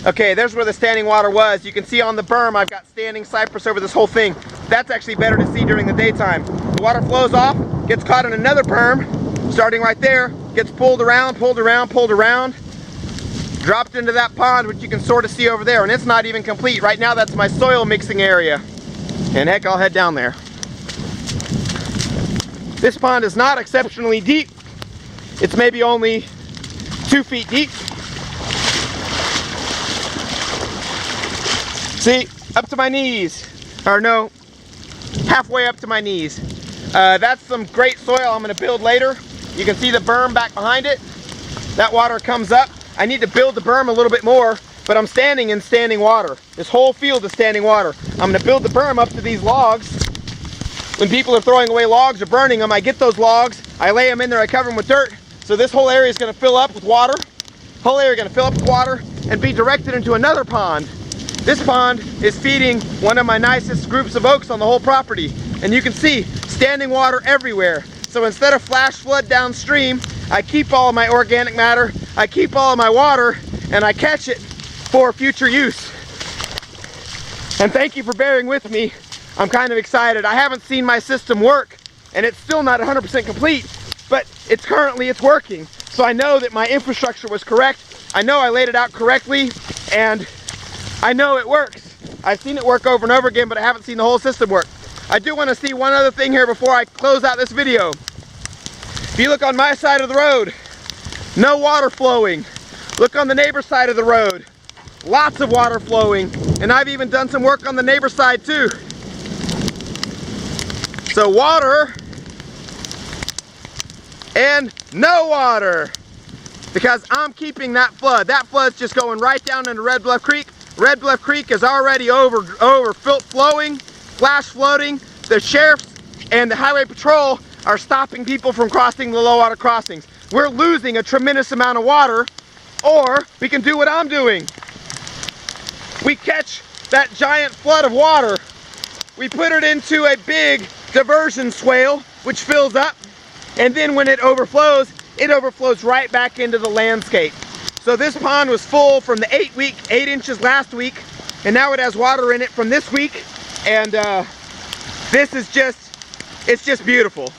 Okay, there's where the standing water was. You can see on the berm I've got standing cypress over this whole thing. That's actually better to see during the daytime. The water flows off, gets caught in another berm, starting right there, gets pulled around, pulled around, pulled around, dropped into that pond, which you can sort of see over there, and it's not even complete. Right now that's my soil mixing area. And heck, I'll head down there. This pond is not exceptionally deep. It's maybe only 2 feet deep. See, up to my knees, or no, halfway up to my knees. That's some great soil I'm going to build later. You can see the berm back behind it. That water comes up. I need to build the berm a little bit more, but I'm standing in standing water. This whole field is standing water. I'm going to build the berm up to these logs. When people are throwing away logs or burning them, I get those logs, I lay them in there, I cover them with dirt. So this whole area is going to fill up with water. Whole area is going to fill up with water and be directed into another pond. This pond is feeding one of my nicest groups of oaks on the whole property. And you can see standing water everywhere. So instead of flash flood downstream, I keep all of my organic matter, I keep all of my water, and I catch it for future use. And thank you for bearing with me. I'm kind of excited. I haven't seen my system work, and it's still not 100% complete, but it's working. So I know that my infrastructure was correct. I know I laid it out correctly, and I know it works. I've seen it work over and over again, but I haven't seen the whole system work. I do want to see one other thing here before I close out this video. If you look on my side of the road, no water flowing. Look on the neighbor's side of the road, lots of water flowing, and I've even done some work on the neighbor's side too. So water and no water, because I'm keeping that flood. That flood's just going right down into Red Bluff Creek. Red Bluff Creek is already flowing, flash floating. The sheriffs and the highway patrol are stopping people from crossing the low water crossings. We're losing a tremendous amount of water, or we can do what I'm doing. We catch that giant flood of water, we put it into a big diversion swale, which fills up, and then when it overflows right back into the landscape. So this pond was full from the 8 inches last week, and now it has water in it from this week, and this is it's just beautiful.